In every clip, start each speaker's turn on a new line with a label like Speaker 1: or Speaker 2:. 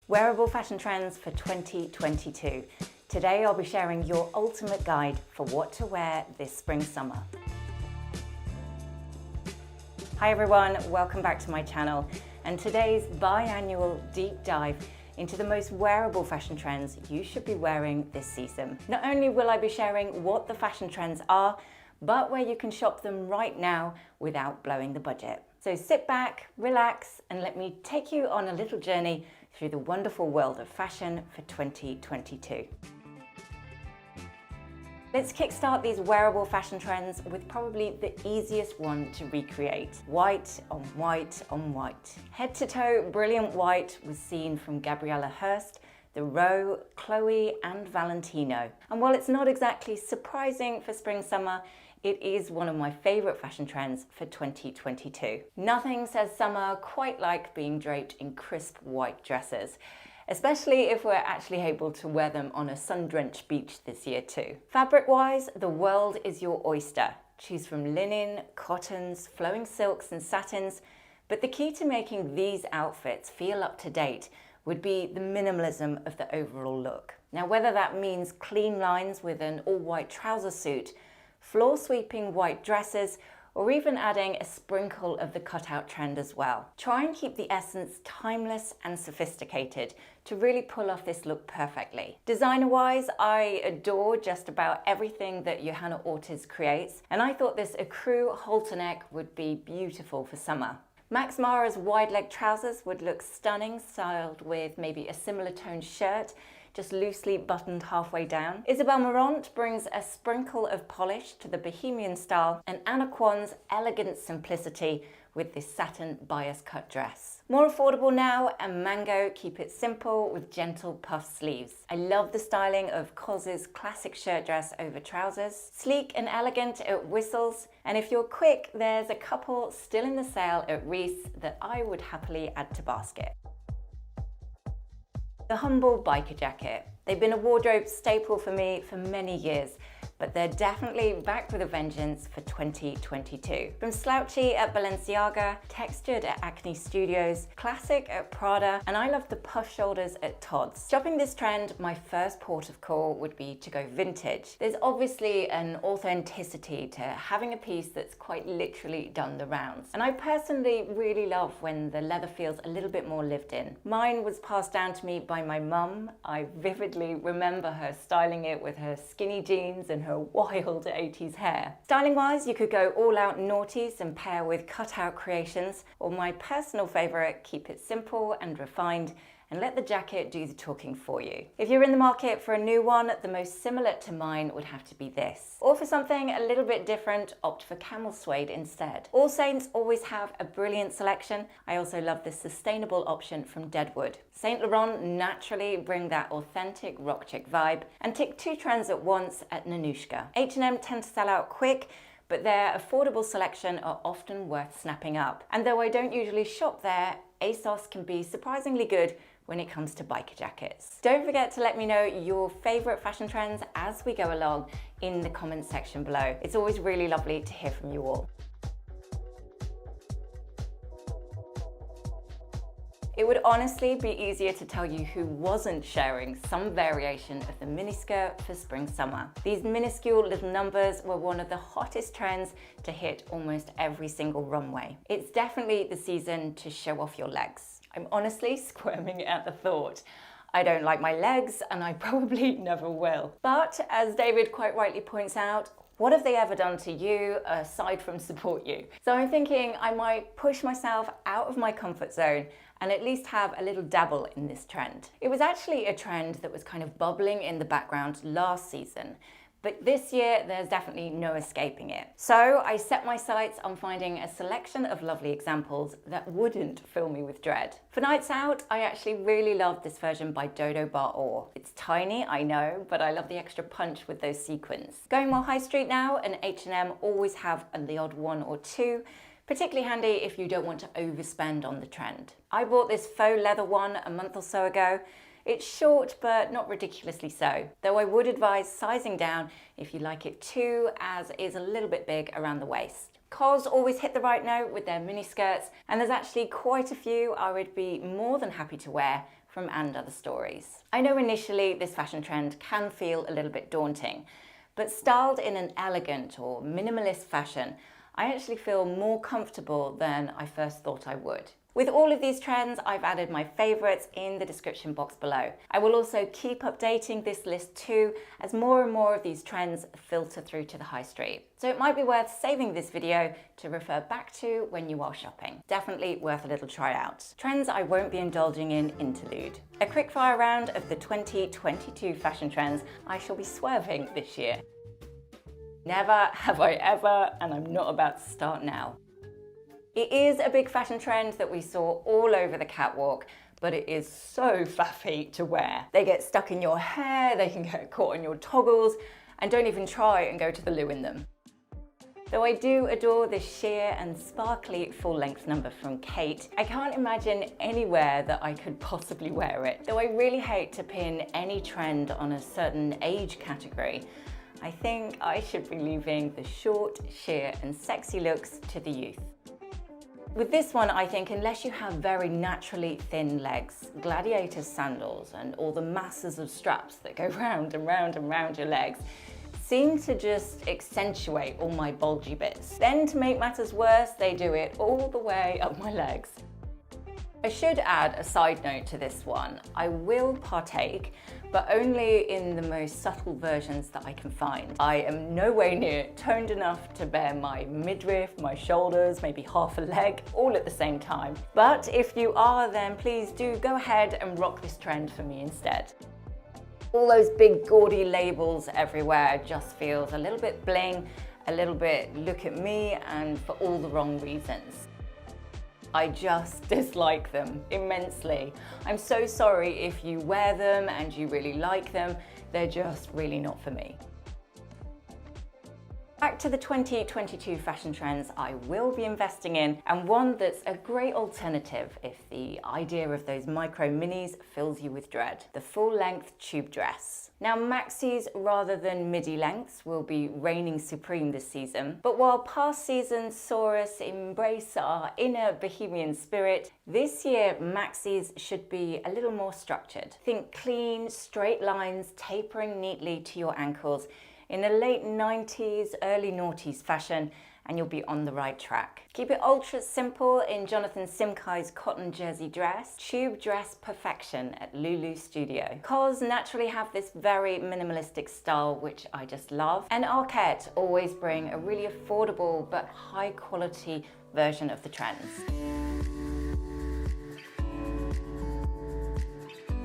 Speaker 1: Wearable fashion trends for 2022. Today I'll be sharing your ultimate guide for what to wear this spring-summer. Hi everyone, welcome back to my channel and today's biannual deep dive into the most wearable fashion trends you should be wearing this season. Not only will I be sharing what the fashion trends are, but where you can shop them right now without blowing the budget. So sit back, relax, and let me take you on a little journey through the wonderful world of fashion for 2022. Let's kickstart these wearable fashion trends with probably the easiest one to recreate. White on white on white. Head to toe, brilliant white was seen from Gabriella Hearst, the Row, Chloe and Valentino. And while it's not exactly surprising for spring-summer, it is one of my favourite fashion trends for 2022. Nothing says summer quite like being draped in crisp white dresses, especially if we're actually able to wear them on a sun-drenched beach this year too. Fabric-wise, the world is your oyster. Choose from linen, cottons, flowing silks and satins, but the key to making these outfits feel up to date would be the minimalism of the overall look. Now, whether that means clean lines with an all-white trouser suit, floor-sweeping white dresses, or even adding a sprinkle of the cutout trend as well. Try and keep the essence timeless and sophisticated to really pull off this look perfectly. Designer-wise, I adore just about everything that Johanna Ortiz creates, and I thought this ecru halter neck would be beautiful for summer. Max Mara's wide leg trousers would look stunning, styled with maybe a similar toned shirt, just loosely buttoned halfway down. Isabel Marant brings a sprinkle of polish to the bohemian style, and Anna Kwon's elegant simplicity with this satin bias cut dress. More affordable now, and Mango keep it simple with gentle puff sleeves. I love the styling of Cos's classic shirt dress over trousers. Sleek and elegant at Whistles, and if you're quick, there's a couple still in the sale at Reese that I would happily add to basket. The humble biker jacket. They've been a wardrobe staple for me for many years, but they're definitely back with a vengeance for 2022. From slouchy at Balenciaga, textured at Acne Studios, classic at Prada, and I love the puff shoulders at Tod's. Shopping this trend, my first port of call would be to go vintage. There's obviously an authenticity to having a piece that's quite literally done the rounds. And I personally really love when the leather feels a little bit more lived in. Mine was passed down to me by my mum. I vividly remember her styling it with her skinny jeans and her wild 80s hair. Styling wise, you could go all out noughties and pair with cutout creations, or my personal favorite, keep it simple and refined and let the jacket do the talking for you. If you're in the market for a new one, the most similar to mine would have to be this. Or for something a little bit different, opt for camel suede instead. All Saints always have a brilliant selection. I also love the sustainable option from Deadwood. Saint Laurent naturally bring that authentic rock chick vibe and tick two trends at once at Nanushka. H&M tend to sell out quick, but their affordable selection are often worth snapping up. And though I don't usually shop there, ASOS can be surprisingly good when it comes to biker jackets. Don't forget to let me know your favorite fashion trends as we go along in the comments section below. It's always really lovely to hear from you all. It would honestly be easier to tell you who wasn't sharing some variation of the miniskirt for spring-summer. These minuscule little numbers were one of the hottest trends to hit almost every single runway. It's definitely the season to show off your legs. I'm honestly squirming at the thought. I don't like my legs and I probably never will. But as David quite rightly points out, what have they ever done to you aside from support you? So I'm thinking I might push myself out of my comfort zone and at least have a little dabble in this trend. It was actually a trend that was kind of bubbling in the background last season, but this year there's definitely no escaping it. So I set my sights on finding a selection of lovely examples that wouldn't fill me with dread. For nights out, I actually really love this version by Dodo Bar Or. It's tiny, I know, but I love the extra punch with those sequins. Going more high street now, and H&M always have the odd one or two, particularly handy if you don't want to overspend on the trend. I bought this faux leather one a month or so ago. It's short, but not ridiculously so, though I would advise sizing down if you like it too, as it is a little bit big around the waist. COS always hit the right note with their mini skirts, and there's actually quite a few I would be more than happy to wear from And Other Stories. I know initially this fashion trend can feel a little bit daunting, but styled in an elegant or minimalist fashion, I actually feel more comfortable than I first thought I would. With all of these trends, I've added my favorites in the description box below. I will also keep updating this list too, as more and more of these trends filter through to the high street. So it might be worth saving this video to refer back to when you are shopping. Definitely worth a little try out. Trends I won't be indulging in interlude. A quick fire round of the 2022 fashion trends I shall be swerving this year. Never have I ever, and I'm not about to start now. It is a big fashion trend that we saw all over the catwalk, but it is so faffy to wear. They get stuck in your hair, they can get caught on your toggles, and don't even try and go to the loo in them. Though I do adore this sheer and sparkly full-length number from Kate, I can't imagine anywhere that I could possibly wear it. Though I really hate to pin any trend on a certain age category, I think I should be leaving the short, sheer and sexy looks to the youth. With this one, I think unless you have very naturally thin legs, gladiator sandals and all the masses of straps that go round and round and round your legs seem to just accentuate all my bulgy bits. Then to make matters worse, they do it all the way up my legs. I should add a side note to this one. I will partake, but only in the most subtle versions that I can find. I am no way near toned enough to bear my midriff, my shoulders, maybe half a leg, all at the same time. But if you are, then please do go ahead and rock this trend for me instead. All those big gaudy labels everywhere just feels a little bit bling, a little bit look at me, and for all the wrong reasons. I just dislike them immensely. I'm so sorry if you wear them and you really like them. They're just really not for me. Back to the 2022 fashion trends I will be investing in, and one that's a great alternative if the idea of those micro minis fills you with dread: the full-length tube dress. Now, maxis rather than midi lengths will be reigning supreme this season, but while past seasons saw us embrace our inner bohemian spirit, this year maxis should be a little more structured. Think clean, straight lines tapering neatly to your ankles in a late 90s, early noughties fashion, and you'll be on the right track. Keep it ultra simple in Jonathan Simkai's cotton jersey dress, tube dress perfection at Lulu Studio. Cos naturally have this very minimalistic style, which I just love, and Arquette always bring a really affordable but high quality version of the trends.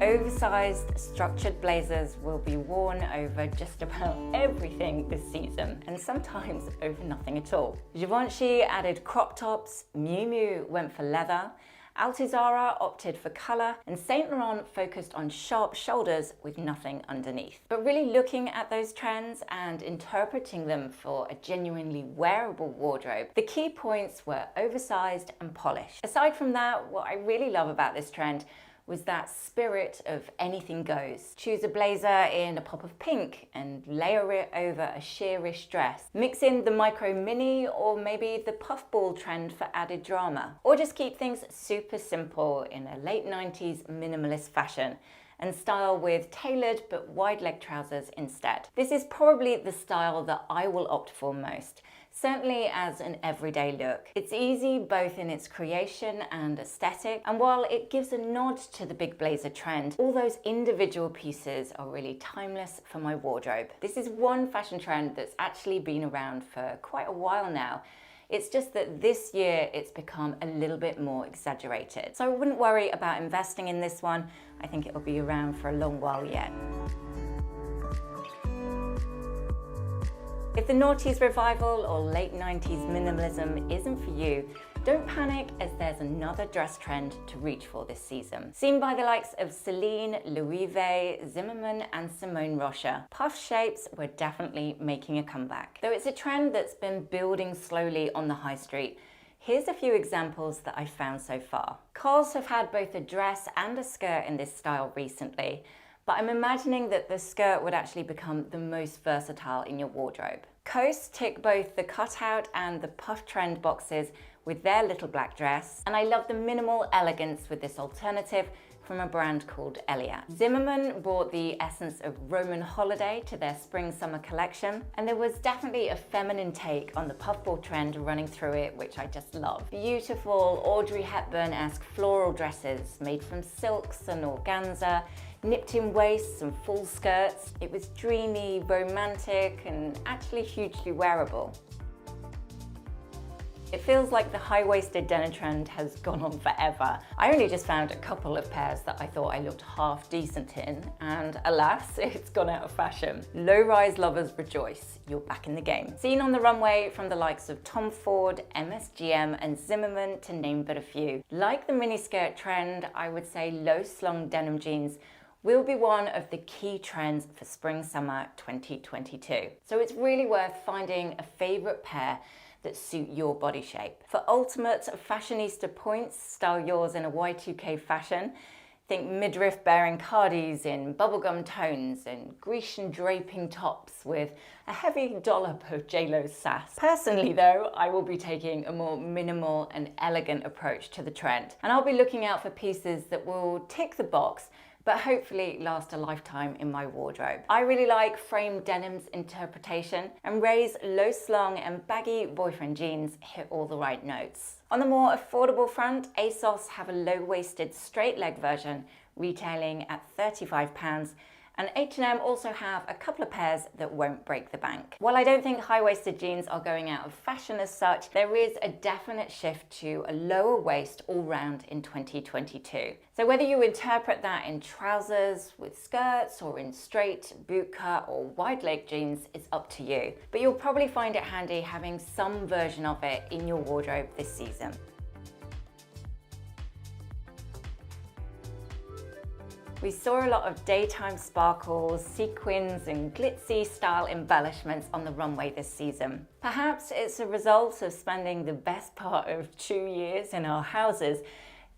Speaker 1: Oversized structured blazers will be worn over just about everything this season, and sometimes over nothing at all. Givenchy added crop tops, Miu Miu went for leather, Altuzarra opted for colour, and Saint Laurent focused on sharp shoulders with nothing underneath. But really looking at those trends and interpreting them for a genuinely wearable wardrobe, the key points were oversized and polished. Aside from that, what I really love about this trend was that spirit of anything goes. Choose a blazer in a pop of pink and layer it over a sheerish dress. Mix in the micro mini or maybe the puffball trend for added drama. Or just keep things super simple in a late 90s minimalist fashion and style with tailored but wide leg trousers instead. This is probably the style that I will opt for most, certainly as an everyday look. It's easy both in its creation and aesthetic, and while it gives a nod to the big blazer trend, all those individual pieces are really timeless for my wardrobe. This is one fashion trend that's actually been around for quite a while now. It's just that this year it's become a little bit more exaggerated. So I wouldn't worry about investing in this one. I think it'll be around for a long while yet. If the noughties revival or late 90s minimalism isn't for you, don't panic, as there's another dress trend to reach for this season. Seen by the likes of Celine, Louis V, Zimmermann and Simone Rocha, puff shapes were definitely making a comeback. Though it's a trend that's been building slowly on the high street, here's a few examples that I've found so far. Cos have had both a dress and a skirt in this style recently, but I'm imagining that the skirt would actually become the most versatile in your wardrobe. Coast tick both the cutout and the puff trend boxes with their little black dress, and I love the minimal elegance with this alternative from a brand called Eliat. Zimmermann brought the essence of Roman holiday to their spring-summer collection, and there was definitely a feminine take on the puffball trend running through it, which I just love. Beautiful Audrey Hepburn-esque floral dresses made from silks and organza, nipped in waists and full skirts. It was dreamy, romantic, and actually hugely wearable. It feels like the high-waisted denim trend has gone on forever. I only just found a couple of pairs that I thought I looked half decent in, and alas, it's gone out of fashion. Low-rise lovers rejoice, you're back in the game. Seen on the runway from the likes of Tom Ford, MSGM, and Zimmermann, to name but a few. Like the miniskirt trend, I would say low-slung denim jeans will be one of the key trends for spring-summer 2022. So it's really worth finding a favorite pair that suit your body shape. For ultimate fashionista points, style yours in a Y2K fashion. Think midriff bearing cardis in bubblegum tones and Grecian draping tops with a heavy dollop of JLo's sass. Personally though, I will be taking a more minimal and elegant approach to the trend, and I'll be looking out for pieces that will tick the box but hopefully last a lifetime in my wardrobe. I really like frame denim's interpretation, and Ray's low-slung and baggy boyfriend jeans hit all the right notes. On the more affordable front, ASOS have a low-waisted straight leg version retailing at £35, and H&M also have a couple of pairs that won't break the bank. While I don't think high-waisted jeans are going out of fashion as such, there is a definite shift to a lower waist all round in 2022. So whether you interpret that in trousers, with skirts, or in straight, bootcut, or wide leg jeans, it's up to you. But you'll probably find it handy having some version of it in your wardrobe this season. We saw a lot of daytime sparkles, sequins, and glitzy style embellishments on the runway this season. Perhaps it's a result of spending the best part of 2 years in our houses.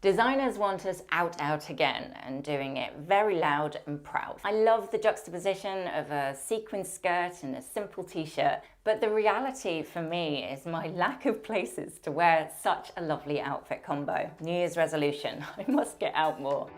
Speaker 1: Designers want us out again, and doing it very loud and proud. I love the juxtaposition of a sequin skirt and a simple t-shirt, but the reality for me is my lack of places to wear such a lovely outfit combo. New Year's resolution, I must get out more.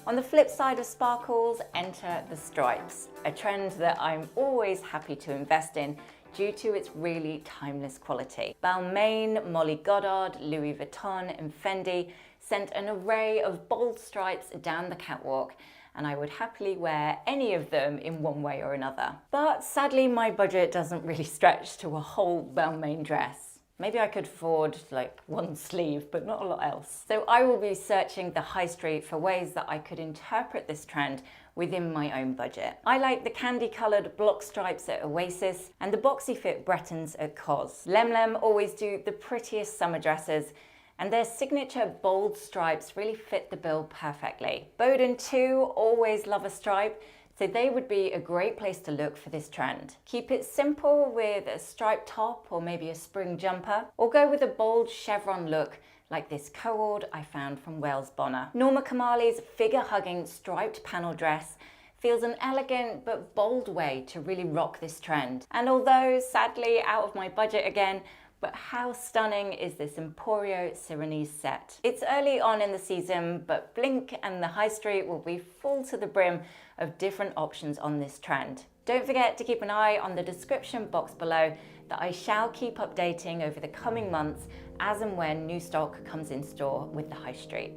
Speaker 1: On the flip side of sparkles, enter the stripes, a trend that I'm always happy to invest in due to its really timeless quality. Balmain, Molly Goddard, Louis Vuitton, and Fendi sent an array of bold stripes down the catwalk, and I would happily wear any of them in one way or another. But sadly, my budget doesn't really stretch to a whole Balmain dress. Maybe I could afford like one sleeve, but not a lot else. So I will be searching the high street for ways that I could interpret this trend within my own budget. I like the candy-coloured block stripes at Oasis and the boxy fit Bretons at COS. Lem always do the prettiest summer dresses, and their signature bold stripes really fit the bill perfectly. Bowden too always love a stripe, so they would be a great place to look for this trend. Keep it simple with a striped top or maybe a spring jumper, or go with a bold chevron look like this co-ord I found from Wales Bonner. Norma Kamali's figure-hugging striped panel dress feels an elegant but bold way to really rock this trend. And although sadly out of my budget again, but how stunning is this Emporio Sirenese set? It's early on in the season, but Blink and the High Street will be full to the brim of different options on this trend. Don't forget to keep an eye on the description box below that I shall keep updating over the coming months as and when new stock comes in store with the High Street.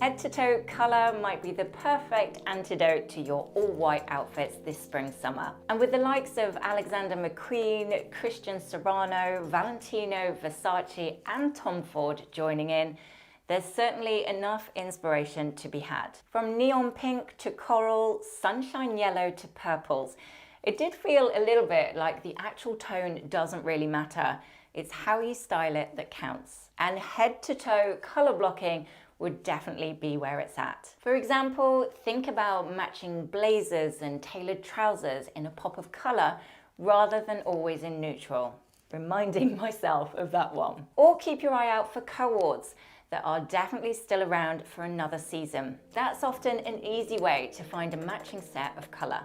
Speaker 1: Head-to-toe colour might be the perfect antidote to your all-white outfits this spring-summer. And with the likes of Alexander McQueen, Christian Serrano, Valentino, Versace and Tom Ford joining in, there's certainly enough inspiration to be had. From neon pink to coral, sunshine yellow to purples, it did feel a little bit like the actual tone doesn't really matter. It's how you style it that counts. And head-to-toe colour blocking would definitely be where it's at. For example, think about matching blazers and tailored trousers in a pop of colour rather than always in neutral. Reminding myself of that one. Or keep your eye out for co-ords that are definitely still around for another season. That's often an easy way to find a matching set of colour.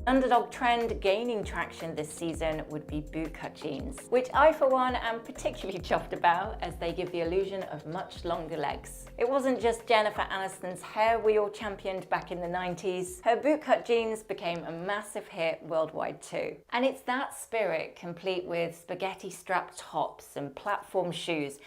Speaker 1: Underdog trend gaining traction this season would be bootcut jeans, which I for one am particularly chuffed about as they give the illusion of much longer legs. It wasn't just Jennifer Aniston's hair we all championed back in the 90s. Her bootcut jeans became a massive hit worldwide too. And it's that spirit, complete with spaghetti strap tops and platform shoes,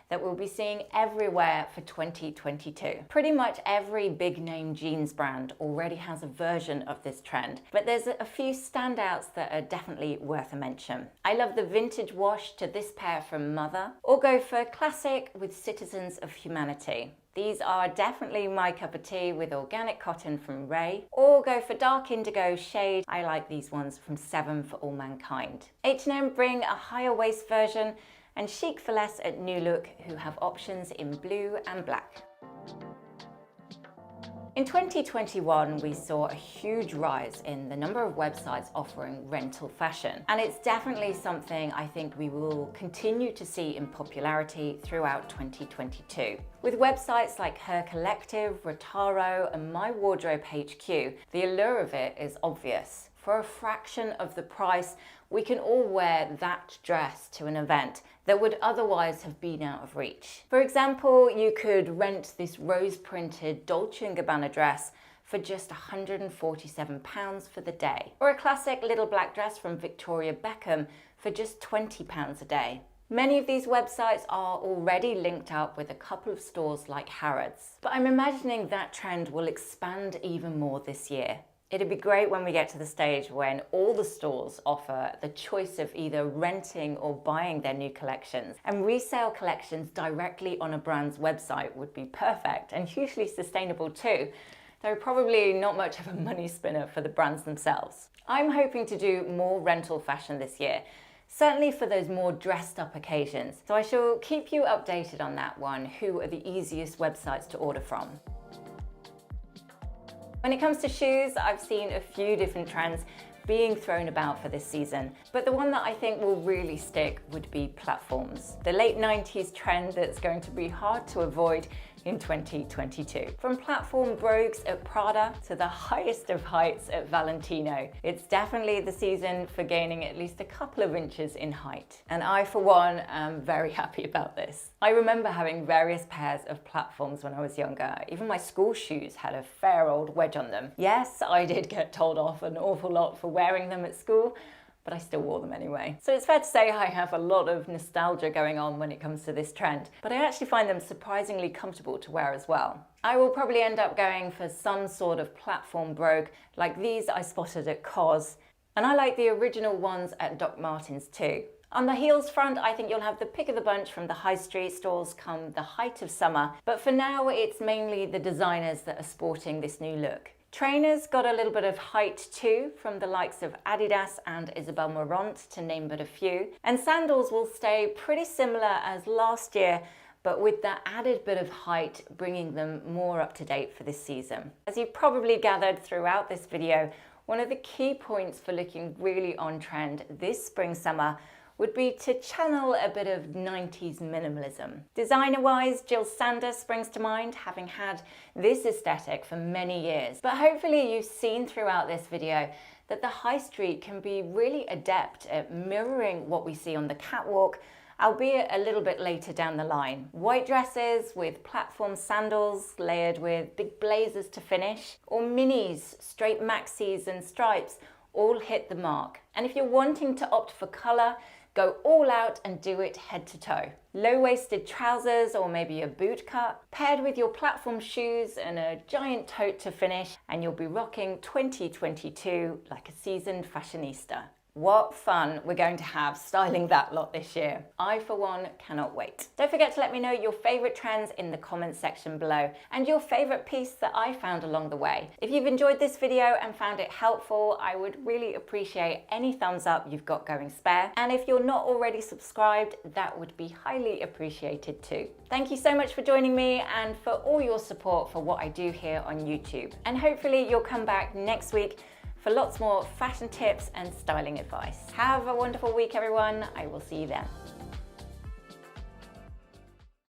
Speaker 1: that we'll be seeing everywhere for 2022. Pretty much every big name jeans brand already has a version of this trend, but there's a few standouts that are definitely worth a mention. I love the vintage wash to this pair from Mother, or go for classic with Citizens of Humanity. These are definitely my cup of tea with organic cotton from Ray, or go for dark indigo shade. I like these ones from 7 for All Mankind. H&M bring a higher waist version, and Chic for Less at New Look, who have options in blue and black. In 2021, we saw a huge rise in the number of websites offering rental fashion, and it's definitely something I think we will continue to see in popularity throughout 2022. With websites like Her Collective, Rotaro, and My Wardrobe HQ, the allure of it is obvious. For a fraction of the price, we can all wear that dress to an event that would otherwise have been out of reach. For example, you could rent this rose-printed Dolce & Gabbana dress for just £147 for the day, or a classic little black dress from Victoria Beckham for just £20 a day. Many of these websites are already linked up with a couple of stores like Harrods, but I'm imagining that trend will expand even more this year. It'd be great when we get to the stage when all the stores offer the choice of either renting or buying their new collections, and resale collections directly on a brand's website would be perfect and hugely sustainable too, though probably not much of a money spinner for the brands themselves. I'm hoping to do more rental fashion this year, certainly for those more dressed up occasions, so I shall keep you updated on that one. Who are the easiest websites to order from? When it comes to shoes, I've seen a few different trends being thrown about for this season, but the one that I think will really stick would be platforms. The late 90s trend that's going to be hard to avoid in 2022. From platform brogues at Prada to the highest of heights at Valentino, it's definitely the season for gaining at least a couple of inches in height. And I, for one, am very happy about this. I remember having various pairs of platforms when I was younger. Even my school shoes had a fair old wedge on them. Yes, I did get told off an awful lot for wearing them at school, but I still wore them anyway. So it's fair to say I have a lot of nostalgia going on when it comes to this trend, but I actually find them surprisingly comfortable to wear as well. I will probably end up going for some sort of platform brogue like these I spotted at COS, and I like the original ones at Doc Martens too. On the heels front, I think you'll have the pick of the bunch from the high street stores come the height of summer, but for now it's mainly the designers that are sporting this new look. Trainers got a little bit of height too, from the likes of Adidas and Isabel Marant, to name but a few. And sandals will stay pretty similar as last year, but with that added bit of height, bringing them more up to date for this season. As you've probably gathered throughout this video, one of the key points for looking really on trend this spring-summer would be to channel a bit of 90s minimalism. Designer-wise, Jill Sander springs to mind, having had this aesthetic for many years. But hopefully you've seen throughout this video that the high street can be really adept at mirroring what we see on the catwalk, albeit a little bit later down the line. White dresses with platform sandals layered with big blazers to finish, or minis, straight maxis and stripes all hit the mark. And if you're wanting to opt for colour, go all out and do it head to toe. Low-waisted trousers or maybe a boot cut, paired with your platform shoes and a giant tote to finish, and you'll be rocking 2022 like a seasoned fashionista. What fun we're going to have styling that lot this year. I, for one, cannot wait. Don't forget to let me know your favourite trends in the comments section below and your favourite piece that I found along the way. If you've enjoyed this video and found it helpful, I would really appreciate any thumbs up you've got going spare. And if you're not already subscribed, that would be highly appreciated too. Thank you so much for joining me and for all your support for what I do here on YouTube. And hopefully you'll come back next week for lots more fashion tips and styling advice. Have a wonderful week, everyone. I will see you then.